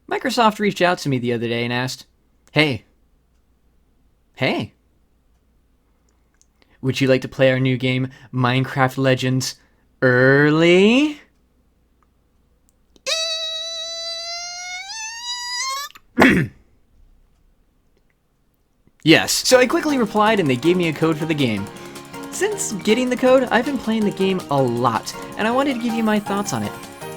Microsoft reached out to me the other day and asked, Hey, would you like to play our new game, Minecraft Legends, early? Yes. So I quickly replied and they gave me a code for the game. Since getting the code, I've been playing the game a lot, and I wanted to give you my thoughts on it.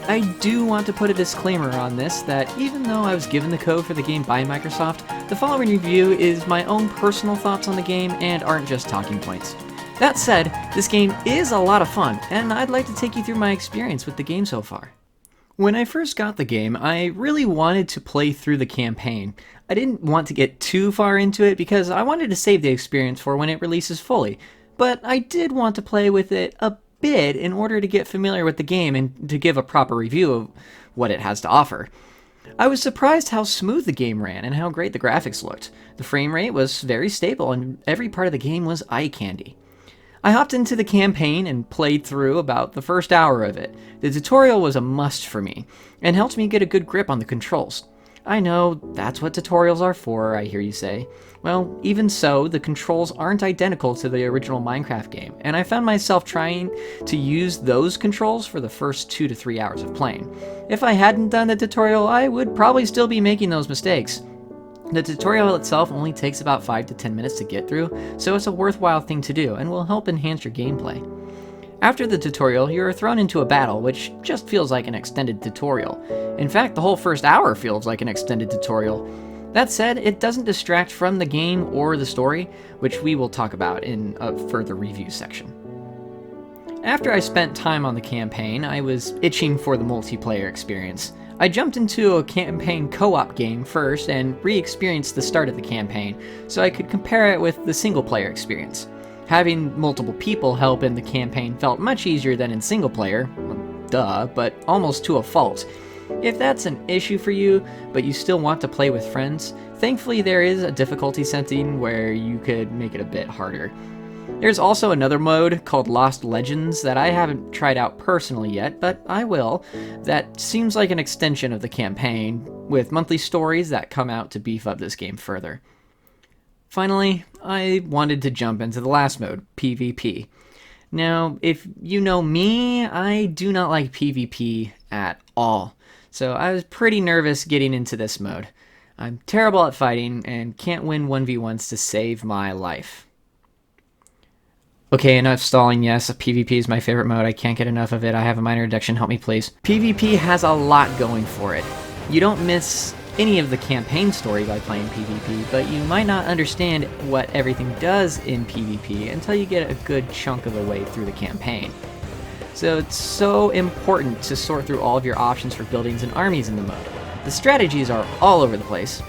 I do want to put a disclaimer on this that even though I was given the code for the game by Microsoft, the following review is my own personal thoughts on the game and aren't just talking points. That said, this game is a lot of fun, and I'd like to take you through my experience with the game so far. When I first got the game, I really wanted to play through the campaign. I didn't want to get too far into it because I wanted to save the experience for when it releases fully, but I did want to play with it a bit in order to get familiar with the game and to give a proper review of what it has to offer. I was surprised how smooth the game ran and how great the graphics looked. The frame rate was very stable and every part of the game was eye candy. I hopped into the campaign and played through about the first hour of it. The tutorial was a must for me and helped me get a good grip on the controls. I know, that's what tutorials are for, I hear you say. Well, even so, the controls aren't identical to the original Minecraft game, and I found myself trying to use those controls for the first 2 to 3 hours of playing. If I hadn't done the tutorial, I would probably still be making those mistakes. The tutorial itself only takes about 5 to 10 minutes to get through, so it's a worthwhile thing to do and will help enhance your gameplay. After the tutorial, you're thrown into a battle, which just feels like an extended tutorial. In fact, the whole first hour feels like an extended tutorial. That said, it doesn't distract from the game or the story, which we will talk about in a further review section. After I spent time on the campaign, I was itching for the multiplayer experience. I jumped into a campaign co-op game first and re-experienced the start of the campaign, so I could compare it with the single-player experience. Having multiple people help in the campaign felt much easier than in single player, duh, but almost to a fault. If that's an issue for you, but you still want to play with friends, thankfully there is a difficulty setting where you could make it a bit harder. There's also another mode called Lost Legends that I haven't tried out personally yet, but I will, that seems like an extension of the campaign, with monthly stories that come out to beef up this game further. Finally, I wanted to jump into the last mode, PvP. Now, if you know me, I do not like PvP at all, so I was pretty nervous getting into this mode. I'm terrible at fighting and can't win 1v1s to save my life. Okay, enough stalling. Yes, PvP is my favorite mode. I can't get enough of it. I have a minor addiction. Help me, please. PvP has a lot going for it. You don't miss any of the campaign story by playing PvP, but you might not understand what everything does in PvP until you get a good chunk of the way through the campaign. So it's so important to sort through all of your options for buildings and armies in the mode. The strategies are all over the place,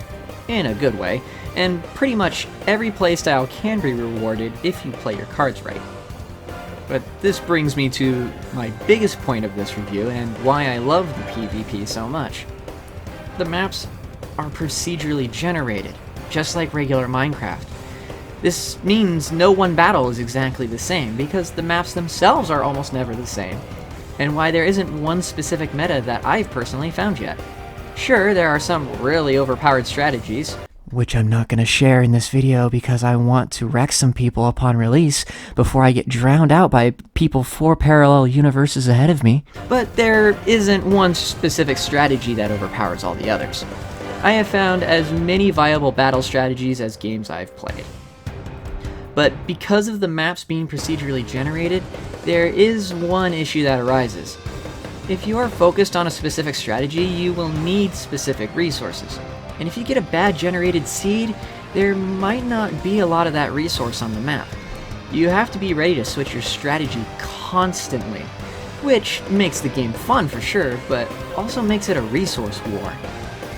in a good way, and pretty much every playstyle can be rewarded if you play your cards right. But this brings me to my biggest point of this review and why I love the PvP so much. The maps are procedurally generated, just like regular Minecraft. This means no one battle is exactly the same, because the maps themselves are almost never the same, and why there isn't one specific meta that I've personally found yet. Sure, there are some really overpowered strategies, which I'm not going to share in this video because I want to wreck some people upon release before I get drowned out by people 4 parallel universes ahead of me. But there isn't one specific strategy that overpowers all the others. I have found as many viable battle strategies as games I've played. But because of the maps being procedurally generated, there is one issue that arises. If you are focused on a specific strategy, you will need specific resources. And if you get a bad generated seed, there might not be a lot of that resource on the map. You have to be ready to switch your strategy constantly, which makes the game fun for sure, but also makes it a resource war.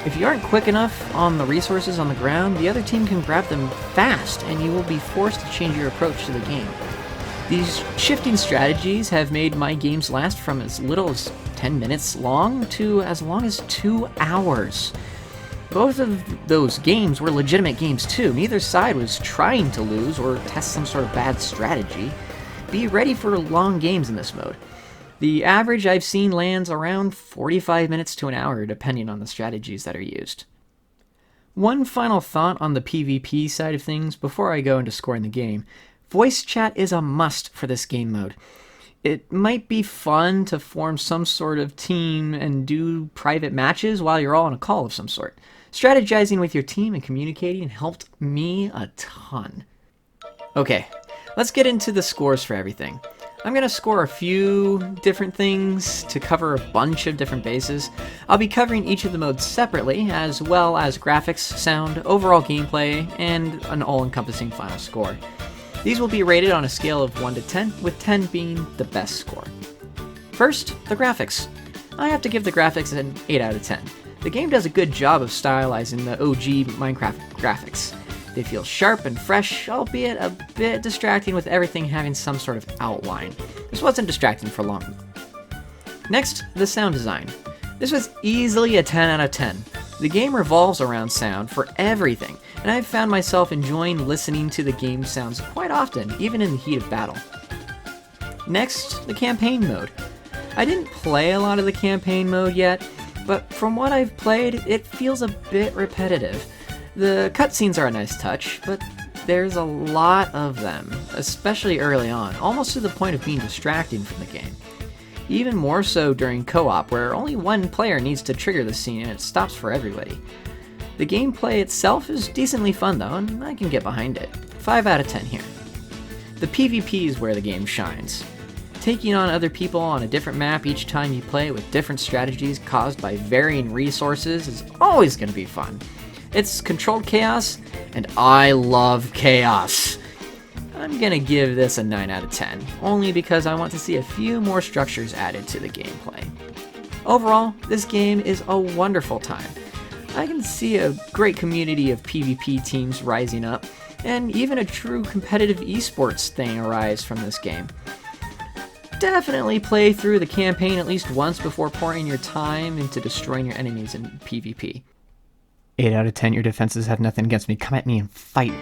If you aren't quick enough on the resources on the ground, the other team can grab them fast, and you will be forced to change your approach to the game. These shifting strategies have made my games last from as little as 10 minutes long to as long as 2 hours. Both of those games were legitimate games too. Neither side was trying to lose or test some sort of bad strategy. Be ready for long games in this mode. The average I've seen lands around 45 minutes to an hour, depending on the strategies that are used. One final thought on the PvP side of things before I go into scoring the game. Voice chat is a must for this game mode. It might be fun to form some sort of team and do private matches while you're all on a call of some sort. Strategizing with your team and communicating helped me a ton. Okay, let's get into the scores for everything. I'm going to score a few different things to cover a bunch of different bases. I'll be covering each of the modes separately, as well as graphics, sound, overall gameplay, and an all-encompassing final score. These will be rated on a scale of 1 to 10, with 10 being the best score. First, the graphics. I have to give the graphics an 8 out of 10. The game does a good job of stylizing the OG Minecraft graphics. They feel sharp and fresh, albeit a bit distracting with everything having some sort of outline. This wasn't distracting for long. Next, the sound design. This was easily a 10 out of 10. The game revolves around sound for everything, and I've found myself enjoying listening to the game sounds quite often, even in the heat of battle. Next, the campaign mode. I didn't play a lot of the campaign mode yet, but from what I've played, it feels a bit repetitive. The cutscenes are a nice touch, but there's a lot of them, especially early on, almost to the point of being distracting from the game. Even more so during co-op, where only one player needs to trigger the scene and it stops for everybody. The gameplay itself is decently fun though, and I can get behind it. 5 out of 10 here. The PvP is where the game shines. Taking on other people on a different map each time you play with different strategies caused by varying resources is always going to be fun. It's controlled chaos, and I love chaos. I'm gonna give this a 9 out of 10, only because I want to see a few more structures added to the gameplay. Overall, this game is a wonderful time. I can see a great community of PvP teams rising up, and even a true competitive esports thing arise from this game. Definitely play through the campaign at least once before pouring your time into destroying your enemies in PvP. 8 out of 10, your defenses have nothing against me. Come at me and fight.